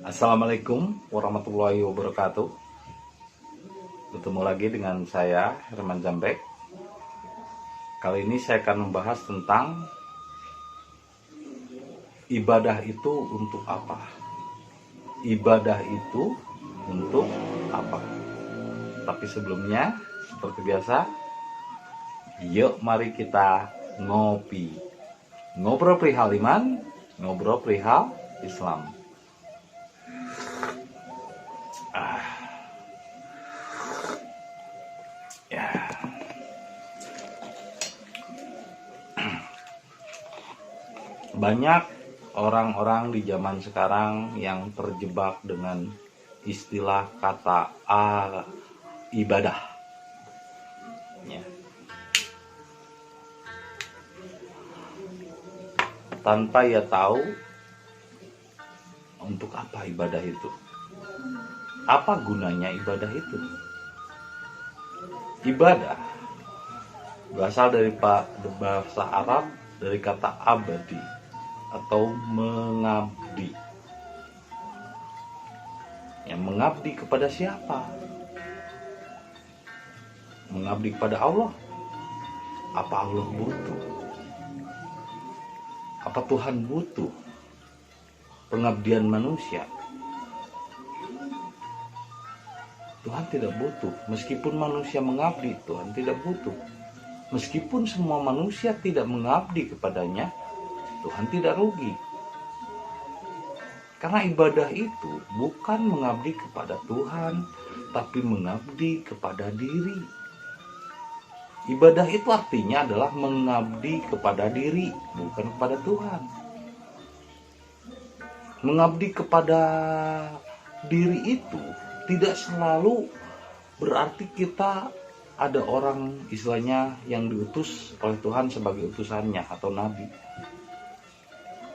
Assalamualaikum warahmatullahi wabarakatuh. Bertemu lagi dengan saya, Herman Jambek. Kali ini saya akan membahas tentang ibadah itu untuk apa. Ibadah itu untuk apa? Tapi sebelumnya, seperti biasa, yuk mari kita ngopi. Ngobrol perihal iman, ngobrol perihal Islam. Banyak orang-orang di zaman sekarang yang terjebak dengan istilah kata ibadah. Ya. Tanpa ia tahu untuk apa ibadah itu. Apa gunanya ibadah itu? Ibadah berasal dari bahasa Arab dari kata abadi atau mengabdi. Yang mengabdi kepada siapa? Mengabdi kepada Allah. Apa Allah butuh? Apa Tuhan butuh pengabdian manusia? Tuhan tidak butuh. Meskipun manusia mengabdi, Tuhan tidak butuh. Meskipun semua manusia tidak mengabdi kepadanya, Tuhan tidak rugi. Karena ibadah itu bukan mengabdi kepada Tuhan, tapi mengabdi kepada diri. Ibadah itu artinya adalah mengabdi kepada diri, bukan kepada Tuhan. Mengabdi kepada diri itu tidak selalu berarti kita ada orang istilahnya yang diutus oleh Tuhan sebagai utusannya atau nabi.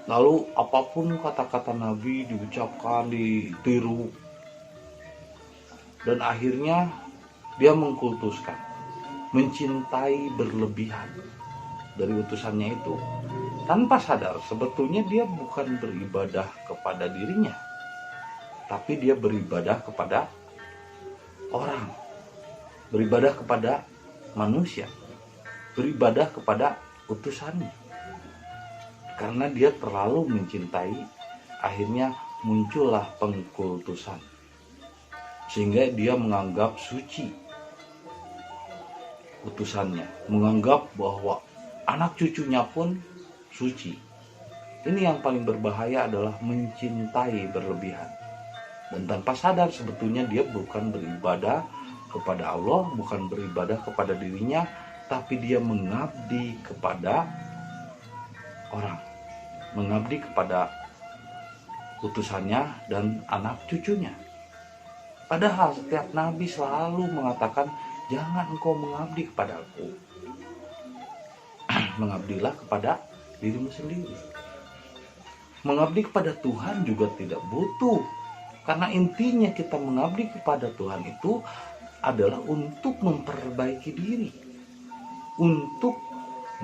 Lalu apapun kata-kata nabi diucapkan, ditiru, dan akhirnya dia mengkultuskan, mencintai berlebihan dari utusannya itu, tanpa sadar sebetulnya dia bukan beribadah kepada dirinya, tapi dia beribadah kepada orang, beribadah kepada manusia, beribadah kepada utusannya. Karena dia terlalu mencintai, akhirnya muncullah pengkultusan, sehingga dia menganggap suci utusannya, menganggap bahwa anak cucunya pun suci. Ini yang paling berbahaya adalah mencintai berlebihan, dan tanpa sadar sebetulnya dia bukan beribadah kepada Allah, bukan beribadah kepada dirinya, tapi dia mengabdi kepada orang, mengabdi kepada utusannya dan anak cucunya. Padahal setiap nabi selalu mengatakan, jangan engkau mengabdi kepada aku, mengabdilah kepada dirimu sendiri. Mengabdi kepada Tuhan juga tidak butuh, karena intinya kita mengabdi kepada Tuhan itu adalah untuk memperbaiki diri, untuk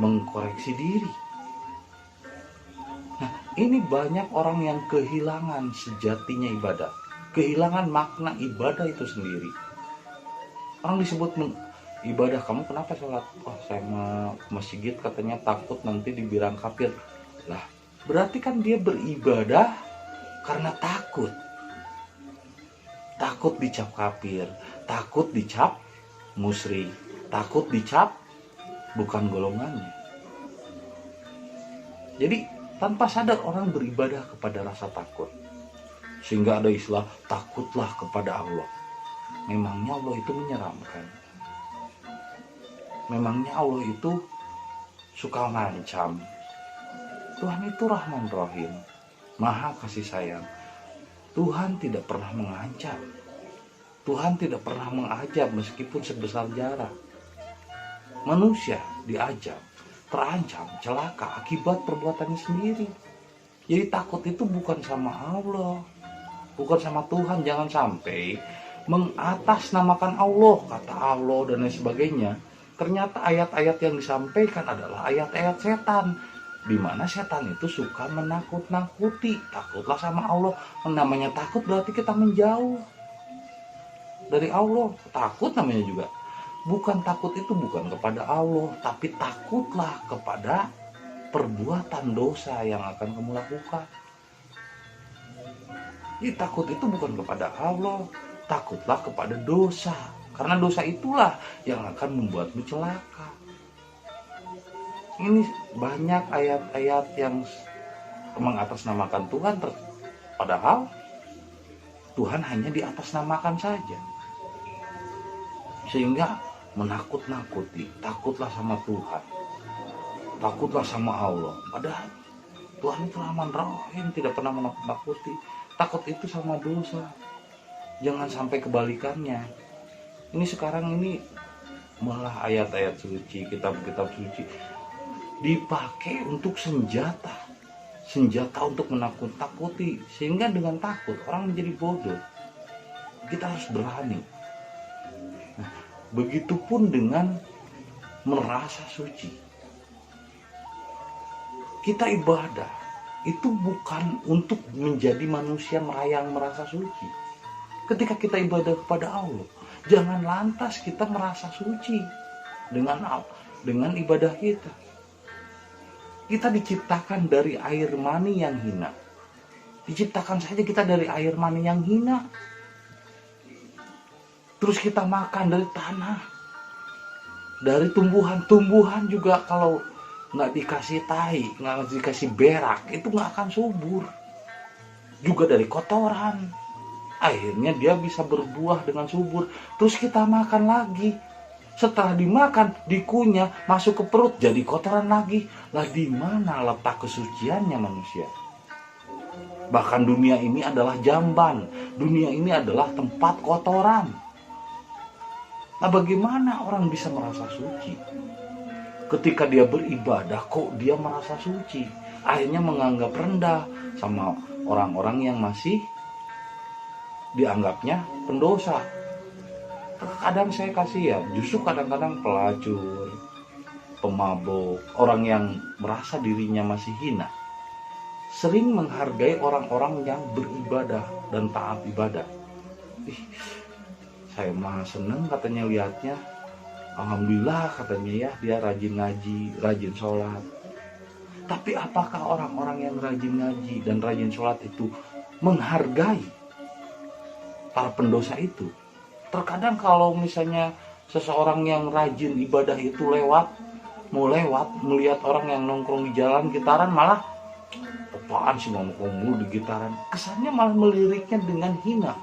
mengkoreksi diri. Nah, ini banyak orang yang kehilangan sejatinya ibadah, kehilangan makna ibadah itu sendiri. Orang disebut ibadah, kamu kenapa sholat? Oh, saya mau ke masjid katanya takut nanti dibilang kafir. Lah, berarti kan dia beribadah karena takut. Takut dicap kafir, takut dicap musyrik, takut dicap bukan golongannya. Jadi tanpa sadar orang beribadah kepada rasa takut, sehingga ada istilah takutlah kepada Allah. Memangnya Allah itu menyeramkan? Memangnya Allah itu suka ngancam? Tuhan itu Rahman Rahim, Maha kasih sayang. Tuhan tidak pernah mengancam, Tuhan tidak pernah mengajab meskipun sebesar jarak. Manusia diajab, terancam, celaka akibat perbuatannya sendiri. Jadi takut itu bukan sama Allah, bukan sama Tuhan. Jangan sampai mengatasnamakan Allah, kata Allah dan lain sebagainya. Ternyata ayat-ayat yang disampaikan adalah ayat-ayat setan. Dimana setan itu suka menakut-nakuti. Takutlah sama Allah. Namanya takut berarti kita menjauh dari Allah. Takut namanya juga. Bukan takut itu bukan kepada Allah, tapi takutlah kepada perbuatan dosa yang akan kamu lakukan. Jadi takut itu bukan kepada Allah, takutlah kepada dosa. Karena dosa itulah yang akan membuatmu celaka. Ini banyak ayat-ayat yang mengatasnamakan Tuhan, padahal Tuhan hanya diatasnamakan saja. Sehingga menakut-nakuti, takutlah sama Tuhan, takutlah sama Allah. Padahal Tuhan itu Rahman Rahim, tidak pernah menakut-nakuti. Takut itu sama dosa. Jangan sampai kebalikannya. Ini sekarang ini malah ayat-ayat suci, kitab-kitab suci dipakai untuk senjata untuk menakut-nakuti, sehingga dengan takut orang menjadi bodoh. Kita harus berani. Nah, begitupun dengan merasa suci. Kita ibadah itu bukan untuk menjadi manusia yang merasa suci. Ketika kita ibadah kepada Allah, jangan lantas kita merasa suci dengan ibadah kita. Kita diciptakan dari air mani yang hina. Diciptakan saja kita dari air mani yang hina. Terus kita makan dari tanah, dari tumbuhan juga. Kalau nggak dikasih tai, nggak dikasih berak, itu nggak akan subur. Juga dari kotoran, akhirnya dia bisa berbuah dengan subur. Terus kita makan lagi. Setelah dimakan, dikunyah, masuk ke perut, jadi kotoran lagi. Lah di mana letak kesuciannya manusia? Bahkan dunia ini adalah jamban. Dunia ini adalah tempat kotoran. Nah, bagaimana orang bisa merasa suci? Ketika dia beribadah, kok dia merasa suci? Akhirnya menganggap rendah sama orang-orang yang masih dianggapnya pendosa. Kadang saya kasihan, justru kadang-kadang pelacur, pemabuk, orang yang merasa dirinya masih hina, sering menghargai orang-orang yang beribadah dan taat ibadah. Saya mah seneng katanya lihatnya, alhamdulillah katanya ya, dia rajin ngaji, rajin sholat. Tapi apakah orang-orang yang rajin ngaji dan rajin sholat itu menghargai para pendosa itu? Terkadang kalau misalnya seseorang yang rajin ibadah itu mau lewat, melihat orang yang nongkrong di jalan gitaran, malah apaan sih ngomong di gitaran, kesannya malah meliriknya dengan hina.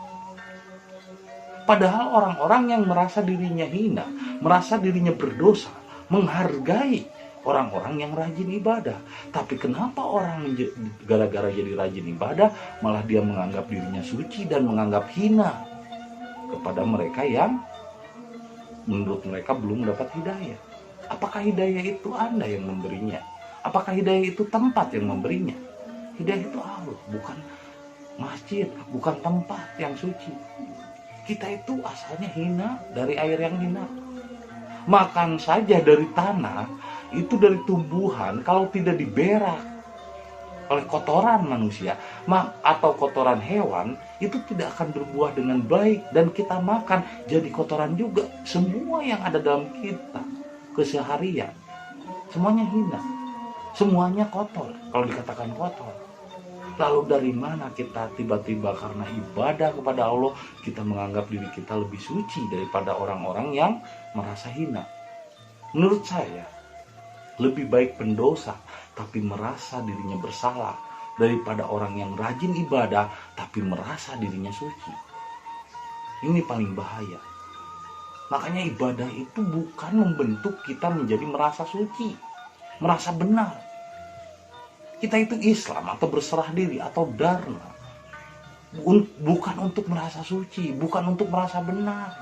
Padahal orang-orang yang merasa dirinya hina, merasa dirinya berdosa, menghargai orang-orang yang rajin ibadah. Tapi kenapa orang gara-gara jadi rajin ibadah, malah dia menganggap dirinya suci dan menganggap hina kepada mereka yang menurut mereka belum dapat hidayah? Apakah hidayah itu Anda yang memberinya? Apakah hidayah itu tempat yang memberinya? Hidayah itu Allah, bukan masjid, bukan tempat yang suci. Kita itu asalnya hina, dari air yang hina. Makan saja dari tanah, itu dari tumbuhan, kalau tidak diberak oleh kotoran manusia atau kotoran hewan, itu tidak akan berbuah dengan baik. Dan kita makan jadi kotoran juga. Semua yang ada dalam kita keseharian, semuanya hina, semuanya kotor. Kalau dikatakan kotor, lalu dari mana kita tiba-tiba karena ibadah kepada Allah, kita menganggap diri kita lebih suci daripada orang-orang yang merasa hina? Menurut saya, lebih baik pendosa tapi merasa dirinya bersalah daripada orang yang rajin ibadah tapi merasa dirinya suci. Ini paling bahaya. Makanya ibadah itu bukan membentuk kita menjadi merasa suci, merasa benar. Kita itu Islam atau berserah diri atau dharma, bukan untuk merasa suci, bukan untuk merasa benar.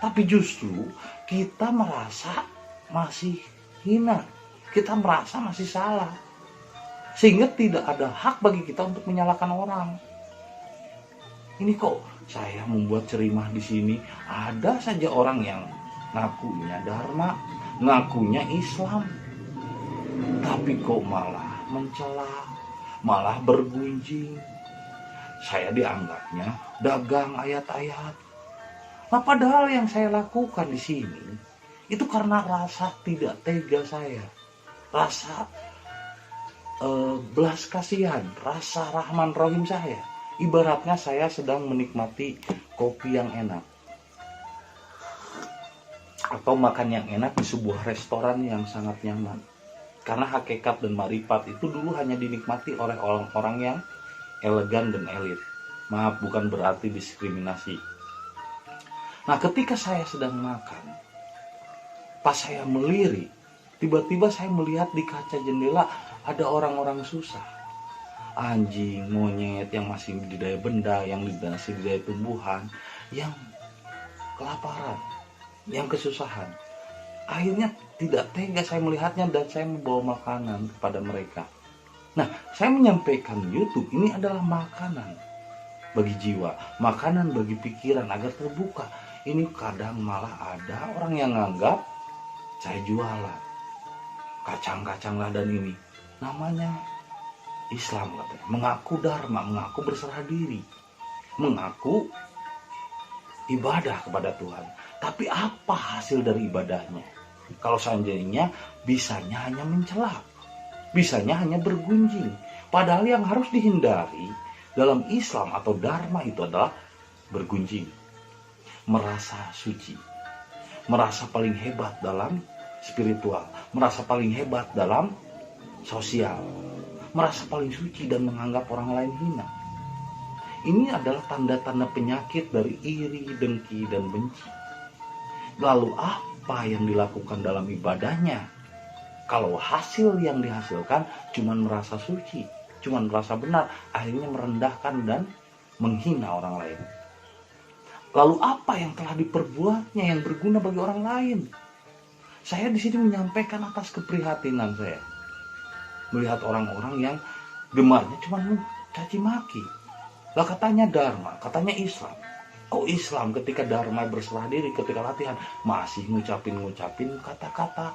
Tapi justru kita merasa masih hina, kita merasa masih salah, sehingga tidak ada hak bagi kita untuk menyalahkan orang. Ini kok saya membuat cerimah di sini, ada saja orang yang ngakunya dharma, ngakunya Islam, tapi kok malah mencela, malah bergunjing. Saya dianggapnya dagang ayat-ayat. Nah, padahal yang saya lakukan di sini itu karena rasa tidak tega saya, rasa belas kasihan, rasa rahman rahim saya. Ibaratnya saya sedang menikmati kopi yang enak atau makan yang enak di sebuah restoran yang sangat nyaman. Karena hakikat dan marifat itu dulu hanya dinikmati oleh orang-orang yang elegan dan elit. Maaf, bukan berarti diskriminasi. Nah, ketika saya sedang makan, pas saya melirik, tiba-tiba saya melihat di kaca jendela ada orang-orang susah. Anjing, monyet yang masih didaya benda, yang masih didaya tumbuhan, yang kelaparan, yang kesusahan. Akhirnya tidak tega saya melihatnya dan saya membawa makanan kepada mereka. Nah, saya menyampaikan YouTube ini adalah makanan bagi jiwa, makanan bagi pikiran agar terbuka. Ini kadang malah ada orang yang nganggap saya jualan kacang-kacang ladan ini. Namanya Islam katanya, mengaku dharma, mengaku berserah diri, mengaku ibadah kepada Tuhan. Tapi apa hasil dari ibadahnya? Kalau seandainya bisanya hanya mencela, bisanya hanya bergunjing. Padahal yang harus dihindari dalam Islam atau dharma itu adalah bergunjing, merasa suci, merasa paling hebat dalam spiritual, merasa paling hebat dalam sosial, merasa paling suci dan menganggap orang lain hina. Ini adalah tanda-tanda penyakit dari iri, dengki, dan benci. Lalu apa yang dilakukan dalam ibadahnya? Kalau hasil yang dihasilkan cuma merasa suci, cuma merasa benar, akhirnya merendahkan dan menghina orang lain. Lalu apa yang telah diperbuatnya yang berguna bagi orang lain? Saya di sini menyampaikan atas keprihatinan saya melihat orang-orang yang gemarnya cuma mencaci maki. Lah katanya dharma, katanya Islam. Kok Islam ketika dharma berserah diri, ketika latihan masih ngucapin kata-kata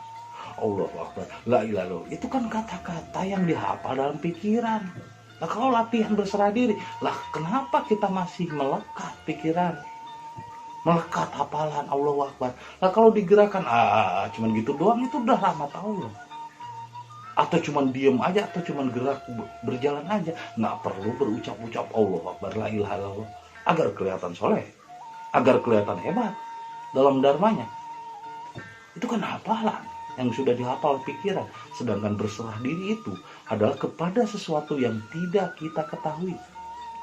Allahu Akbar, la ilaha illallah. Itu kan kata-kata yang dihafal dalam pikiran. Lah kalau latihan berserah diri, lah kenapa kita masih melekat pikiran? Melekat hafalan Allahu Akbar. Lah kalau digerakkan cuman gitu doang itu udah rahmat Allah. Atau cuman diem aja, atau cuman gerak berjalan aja, nggak perlu berucap-ucap Allahu Akbar, la ilaha illallah, agar kelihatan soleh, agar kelihatan hebat dalam dharmanya. Itu kan hafalan yang sudah dihafal pikiran. Sedangkan berserah diri itu adalah kepada sesuatu yang tidak kita ketahui,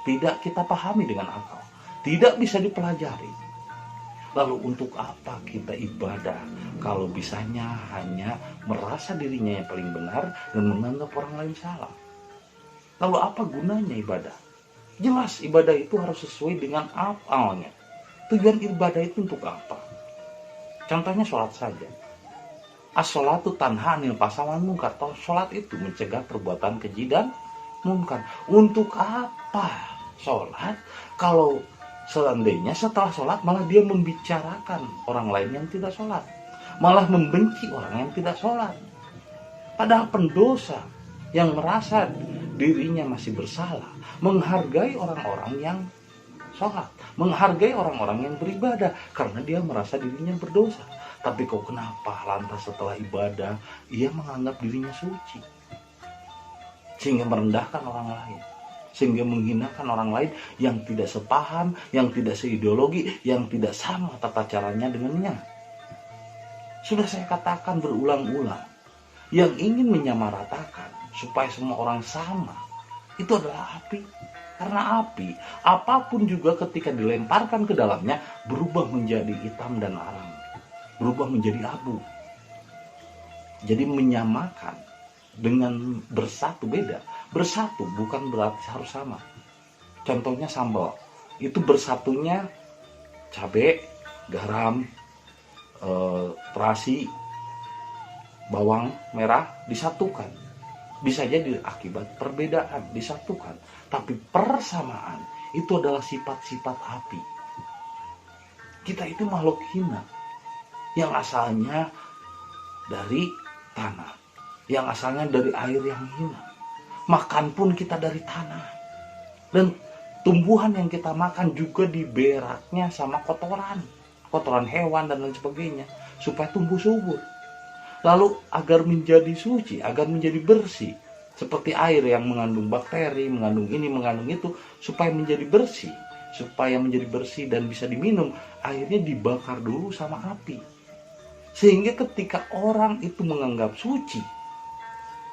tidak kita pahami dengan akal, tidak bisa dipelajari. Lalu untuk apa kita ibadah kalau bisanya hanya merasa dirinya yang paling benar dan menganggap orang lain salah? Lalu apa gunanya ibadah? Jelas ibadah itu harus sesuai dengan awalnya. Tujuan ibadah itu untuk apa? Contohnya sholat saja. As-sholatu tanha anil fahsya'i wal munkar. Sholat itu mencegah perbuatan keji dan munkar. Untuk apa sholat kalau seandainya setelah sholat malah dia membicarakan orang lain yang tidak sholat, malah membenci orang yang tidak sholat? Padahal pendosa yang merasa dirinya masih bersalah menghargai orang-orang yang sholat, menghargai orang-orang yang beribadah karena dia merasa dirinya berdosa. Tapi kok kenapa lantas setelah ibadah ia menganggap dirinya suci, sehingga merendahkan orang lain, sehingga menghinakan orang lain yang tidak sepaham, yang tidak seideologi, yang tidak sama tata caranya dengannya. Sudah saya katakan berulang-ulang, yang ingin menyamaratakan supaya semua orang sama itu adalah api. Karena api, apapun juga ketika dilemparkan ke dalamnya berubah menjadi hitam dan arang, berubah menjadi abu. Jadi menyamakan dengan bersatu beda. Bersatu bukan berarti harus sama. Contohnya sambal, itu bersatunya cabai, garam, terasi, bawang merah disatukan. Bisa jadi akibat perbedaan disatukan, tapi persamaan itu adalah sifat-sifat api. Kita itu makhluk hina yang asalnya dari tanah, yang asalnya dari air yang hina. Makan pun kita dari tanah. Dan tumbuhan yang kita makan juga diberaknya sama kotoran hewan dan lain sebagainya, supaya tumbuh subur. Lalu agar menjadi suci, agar menjadi bersih, seperti air yang mengandung bakteri, mengandung ini, mengandung itu, supaya menjadi bersih, dan bisa diminum, airnya dibakar dulu sama api. Sehingga ketika orang itu menganggap suci,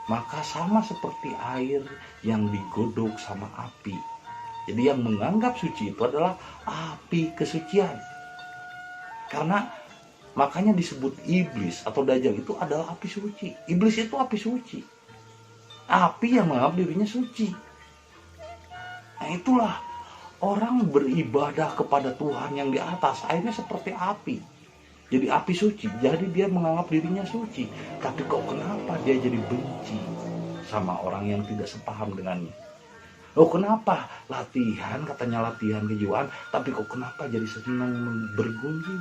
maka sama seperti air yang digodok sama api. Jadi yang menganggap suci itu adalah api kesucian. Karena makanya disebut iblis atau dajjal itu adalah api suci. Iblis itu api suci. Api yang menganggap dirinya suci. Nah itulah orang beribadah kepada Tuhan yang di atas, akhirnya seperti api. Jadi api suci, jadi dia menganggap dirinya suci. Tapi kok kenapa dia jadi benci sama orang yang tidak sepaham dengannya? Oh kenapa? Katanya latihan kejiwaan, tapi kok kenapa jadi senang bergunjing?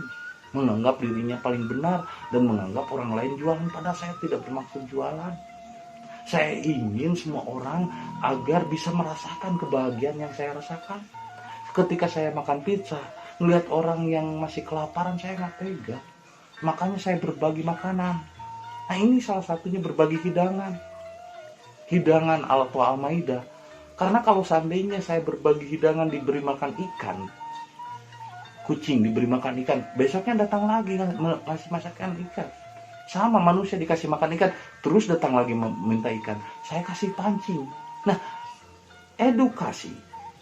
Menganggap dirinya paling benar dan menganggap orang lain jualan, padahal saya tidak bermaksud jualan. Saya ingin semua orang agar bisa merasakan kebahagiaan yang saya rasakan. Ketika saya makan pizza, melihat orang yang masih kelaparan, saya nggak tega. Makanya saya berbagi makanan. Nah ini salah satunya berbagi hidangan. Hidangan atau Al-Maidah. Karena kalau seandainya saya berbagi hidangan diberi makan ikan, kucing diberi makan ikan, besoknya datang lagi ngasih masakan ikan. Sama manusia dikasih makan ikan, terus datang lagi minta ikan. Saya kasih pancing. Nah, edukasi,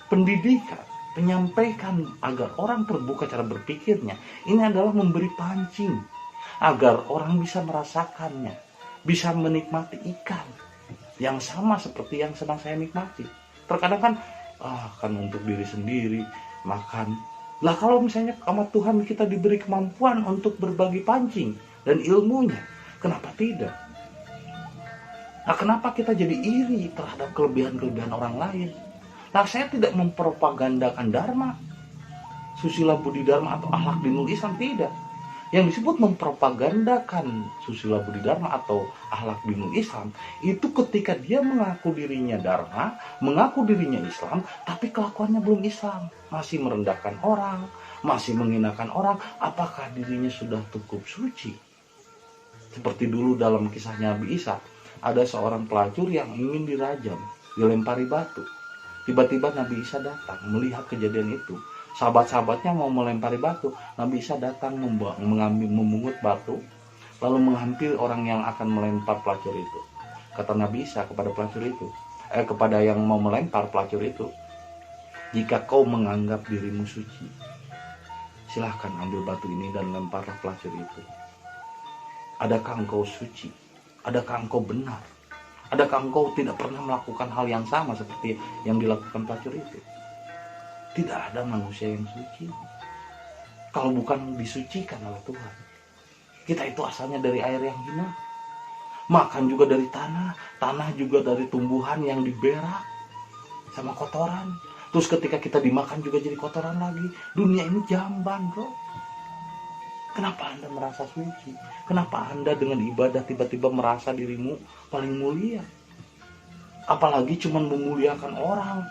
pendidikan, menyampaikan agar orang terbuka cara berpikirnya, ini adalah memberi pancing agar orang bisa merasakannya, bisa menikmati ikan yang sama seperti yang sedang saya nikmati. Terkadang kan untuk diri sendiri makan. Lah kalau misalnya sama Tuhan kita diberi kemampuan untuk berbagi pancing dan ilmunya, kenapa tidak? Nah kenapa kita jadi iri terhadap kelebihan-kelebihan orang lain? Nah, saya tidak mempropagandakan dharma, susila budi dharma atau akhlak dinul Islam, tidak. Yang disebut mempropagandakan susila budi dharma atau akhlak dinul Islam itu ketika dia mengaku dirinya dharma, mengaku dirinya Islam, tapi kelakuannya belum Islam, masih merendahkan orang, masih menghinakan orang. Apakah dirinya sudah cukup suci? Seperti dulu dalam kisahnya Nabi Isa, ada seorang pelacur yang ingin dirajam, dilempari batu. Tiba-tiba Nabi Isa datang melihat kejadian itu. Sahabat-sahabatnya mau melempari batu. Nabi Isa datang memungut batu, lalu menghampiri orang yang akan melempar pelacur itu. Kata Nabi Isa kepada pelacur itu, kepada yang mau melempar pelacur itu, jika kau menganggap dirimu suci, silahkan ambil batu ini dan lemparlah pelacur itu. Adakah engkau suci? Adakah engkau benar? Adakah engkau tidak pernah melakukan hal yang sama seperti yang dilakukan pelacur itu? Tidak ada manusia yang suci kalau bukan disucikan oleh Tuhan. Kita itu asalnya dari air yang hina, makan juga dari tanah juga dari tumbuhan yang diberak sama kotoran. Terus ketika kita dimakan juga jadi kotoran lagi. Dunia ini jamban, bro. Kenapa Anda merasa suci? Kenapa Anda dengan ibadah tiba-tiba merasa dirimu paling mulia? Apalagi cuma memuliakan orang.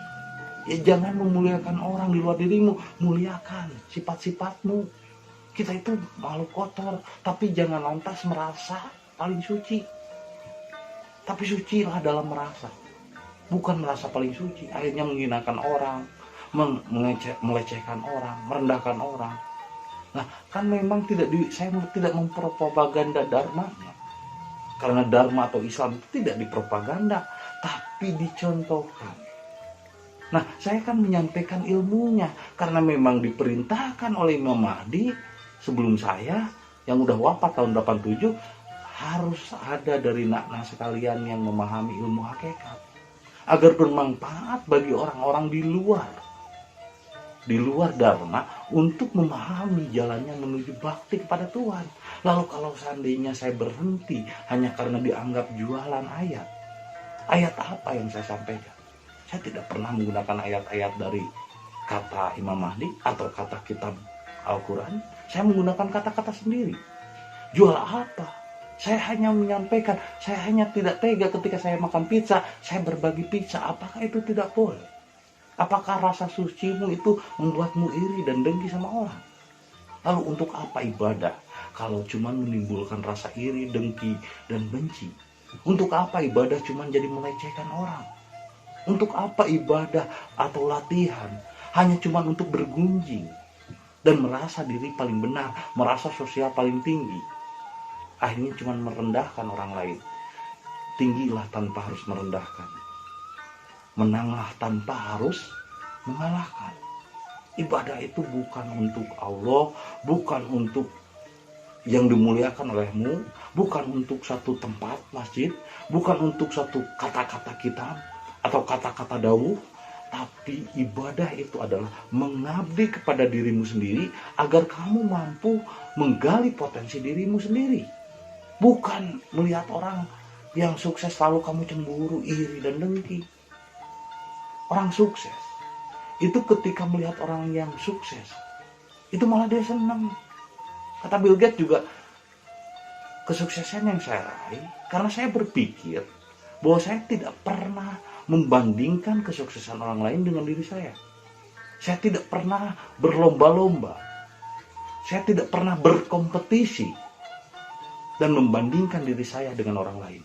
Ya jangan memuliakan orang di luar dirimu, muliakan sifat-sifatmu. Kita itu makhluk kotor, tapi jangan lantas merasa paling suci. Tapi sucilah dalam merasa, bukan merasa paling suci. Akhirnya menghinakan orang, melecehkan orang, merendahkan orang. Nah, kan memang saya tidak mempropaganda dharmanya. Karena dharma atau Islam itu tidak dipropaganda, tapi dicontohkan. Nah, saya kan menyampaikan ilmunya karena memang diperintahkan oleh Imam Mahdi sebelum saya yang udah wafat tahun 87, harus ada dari nak-nak sekalian yang memahami ilmu hakikat agar bermanfaat bagi orang-orang di luar dharma untuk memahami jalannya menuju bakti kepada Tuhan. Lalu kalau seandainya saya berhenti hanya karena dianggap jualan ayat apa yang saya sampaikan? Saya tidak pernah menggunakan ayat-ayat dari kata Imam Mahdi atau kata kitab Al-Quran. Saya menggunakan kata-kata sendiri. Jual apa? Saya hanya menyampaikan, saya hanya tidak tega ketika saya makan pizza, saya berbagi pizza. Apakah itu tidak boleh? Apakah rasa sucimu itu membuatmu iri dan dengki sama orang? Lalu untuk apa ibadah kalau cuma menimbulkan rasa iri, dengki, dan benci? Untuk apa ibadah cuma jadi melecehkan orang? Untuk apa ibadah atau latihan hanya cuma untuk bergunjing dan merasa diri paling benar, merasa sosial paling tinggi? Akhirnya cuma merendahkan orang lain. Tinggilah tanpa harus merendahkan. Menanglah tanpa harus mengalahkan. Ibadah itu bukan untuk Allah, bukan untuk yang dimuliakan olehmu, bukan untuk satu tempat masjid, bukan untuk satu kata-kata kitab atau kata-kata dawuh, tapi ibadah itu adalah mengabdi kepada dirimu sendiri agar kamu mampu menggali potensi dirimu sendiri. Bukan melihat orang yang sukses lalu kamu cemburu, iri, dan dengki. Orang sukses itu ketika melihat orang yang sukses, itu malah dia senang. Kata Bill Gates juga, kesuksesan yang saya raih karena saya berpikir bahwa saya tidak pernah membandingkan kesuksesan orang lain dengan diri saya. Saya tidak pernah berlomba-lomba. Saya tidak pernah berkompetisi dan membandingkan diri saya dengan orang lain.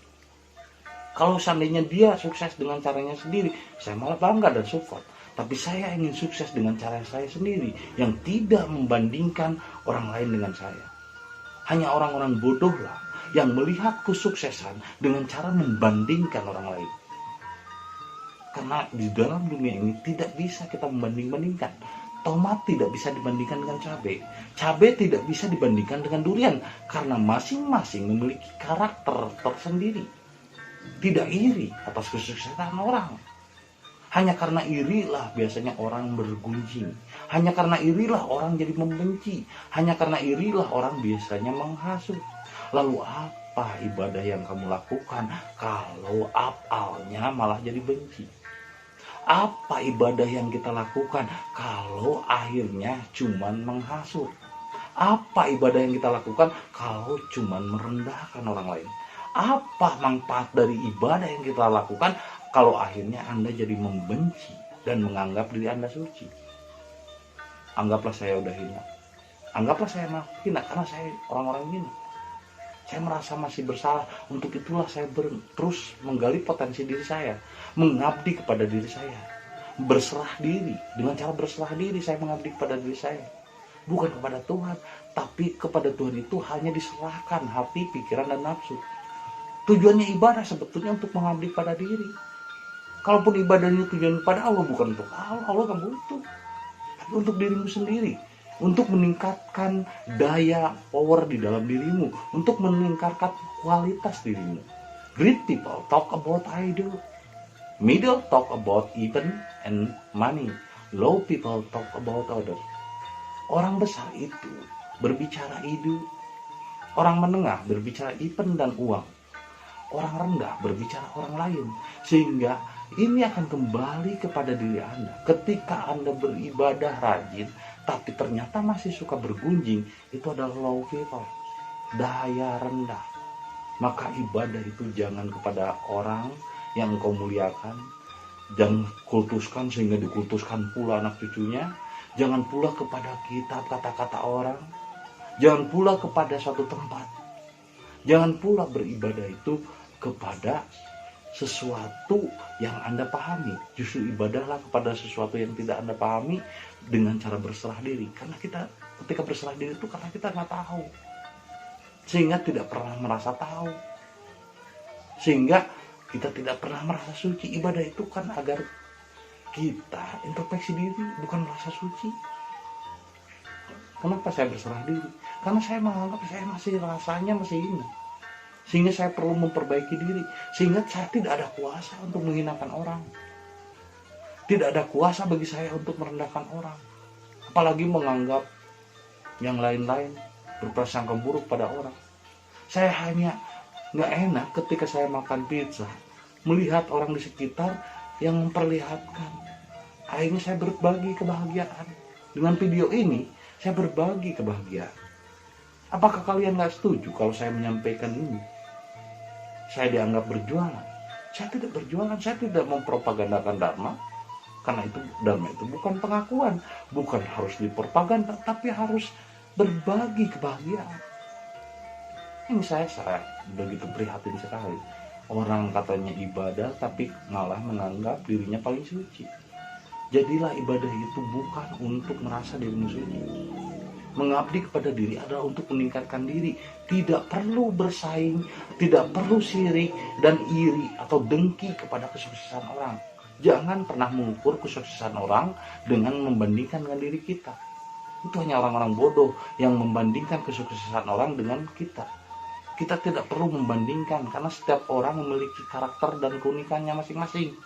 Kalau seandainya dia sukses dengan caranya sendiri, saya malah bangga dan support. Tapi saya ingin sukses dengan cara saya sendiri, yang tidak membandingkan orang lain dengan saya. Hanya orang-orang bodoh lah yang melihat kesuksesan dengan cara membandingkan orang lain. Karena di dalam dunia ini tidak bisa kita membanding-bandingkan. Tomat tidak bisa dibandingkan dengan cabai. Cabai tidak bisa dibandingkan dengan durian. Karena masing-masing memiliki karakter tersendiri. Tidak iri atas kesuksesan orang. Hanya karena irilah biasanya orang bergunjing. Hanya karena irilah orang jadi membenci. Hanya karena irilah orang biasanya menghasut. Lalu apa ibadah yang kamu lakukan kalau awalnya malah jadi benci? Apa ibadah yang kita lakukan kalau akhirnya cuman menghasut? Apa ibadah yang kita lakukan kalau cuman merendahkan orang lain? Apa manfaat dari ibadah yang kita lakukan kalau akhirnya Anda jadi membenci dan menganggap diri Anda suci? Anggaplah saya udah hina. Anggaplah saya hina karena saya orang-orang hina. Saya merasa masih bersalah. Untuk itulah saya terus menggali potensi diri saya, mengabdi kepada diri saya, berserah diri. Dengan cara berserah diri saya mengabdi kepada diri saya, bukan kepada Tuhan. Tapi kepada Tuhan itu hanya diserahkan hati, pikiran, dan nafsu. Tujuannya ibadah sebetulnya untuk mengabdi pada diri. Kalaupun ibadahnya tujuan pada Allah, bukan untuk Allah, Allah kan butuh, tapi untuk dirimu sendiri. Untuk meningkatkan daya power di dalam dirimu, untuk meningkatkan kualitas dirimu. Great people talk about idol, middle talk about even and money, low people talk about others. Orang besar itu berbicara ide, orang menengah berbicara even dan uang, orang rendah berbicara orang lain. Sehingga ini akan kembali kepada diri Anda. Ketika Anda beribadah rajin tapi ternyata masih suka bergunjing, itu adalah low people, daya rendah. Maka ibadah itu jangan kepada orang yang engkau muliakan, jangan kultuskan sehingga dikultuskan pula anak cucunya. Jangan pula kepada kitab kata-kata orang, jangan pula kepada suatu tempat, jangan pula beribadah itu kepada sesuatu yang Anda pahami. Justru ibadahlah kepada sesuatu yang tidak Anda pahami dengan cara berserah diri. Karena kita ketika berserah diri itu karena kita nggak tahu, sehingga tidak pernah merasa tahu, sehingga kita tidak pernah merasa suci. Ibadah itu kan agar kita introspeksi diri, bukan merasa suci. Kenapa saya berserah diri? Karena saya menganggap saya rasanya masih hina, sehingga saya perlu memperbaiki diri, sehingga saya tidak ada kuasa untuk menghinakan orang, tidak ada kuasa bagi saya untuk merendahkan orang, apalagi menganggap yang lain-lain, berprasangka buruk pada orang. Saya hanya nggak enak ketika saya makan pizza melihat orang di sekitar yang memperlihatkan. Akhirnya saya berbagi kebahagiaan. Dengan video ini saya berbagi kebahagiaan. Apakah kalian nggak setuju kalau saya menyampaikan ini? Saya dianggap berjualan. Saya tidak berjualan, saya tidak mempropagandakan Dharma. Karena itu Dharma itu bukan pengakuan, bukan harus dipropaganda, tapi harus berbagi kebahagiaan. Ini saya begitu prihatin sekali. Orang katanya ibadah tapi malah menganggap dirinya paling suci. Jadilah ibadah itu bukan untuk merasa dirimu suci. Mengabdi kepada diri adalah untuk meningkatkan diri. Tidak perlu bersaing, tidak perlu sirik dan iri atau dengki kepada kesuksesan orang. Jangan pernah mengukur kesuksesan orang dengan membandingkan dengan diri kita. Itu hanya orang-orang bodoh yang membandingkan kesuksesan orang dengan kita. Kita tidak perlu membandingkan karena setiap orang memiliki karakter dan keunikannya masing-masing.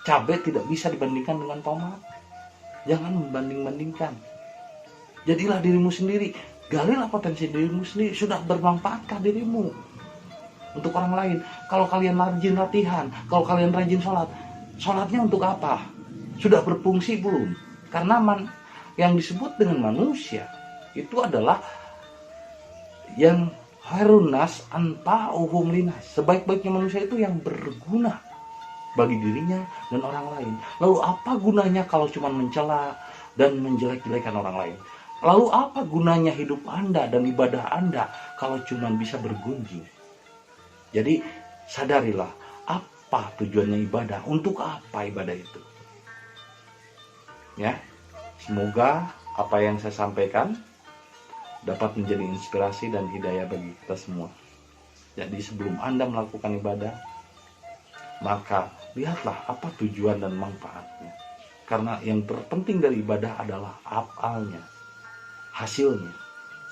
Cabai tidak bisa dibandingkan dengan tomat. Jangan membanding-bandingkan. Jadilah dirimu sendiri. Galilah potensi dirimu sendiri. Sudah bermanfaatkah dirimu untuk orang lain? Kalau kalian rajin latihan, kalau kalian rajin sholat, sholatnya untuk apa? Sudah berfungsi belum? Karena yang disebut dengan manusia itu adalah yang Herunas anfa'uhum linas. Sebaik-baiknya manusia itu yang berguna bagi dirinya dan orang lain. Lalu apa gunanya kalau cuma mencela dan menjelek-jelekan orang lain? Lalu apa gunanya hidup Anda dan ibadah Anda kalau cuma bisa bergunjing? Jadi sadarilah apa tujuannya ibadah, untuk apa ibadah itu. Ya, semoga apa yang saya sampaikan dapat menjadi inspirasi dan hidayah bagi kita semua. Jadi sebelum Anda melakukan ibadah, maka lihatlah apa tujuan dan manfaatnya. Karena yang terpenting dari ibadah adalah afalnya, hasilnya,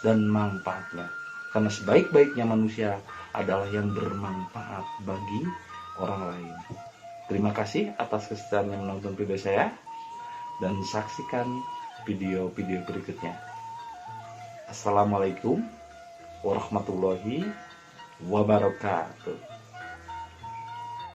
dan manfaatnya. Karena sebaik-baiknya manusia adalah yang bermanfaat bagi orang lain. Terima kasih atas kesediaannya menonton video saya, dan saksikan video-video berikutnya. Assalamualaikum warahmatullahi wabarakatuh.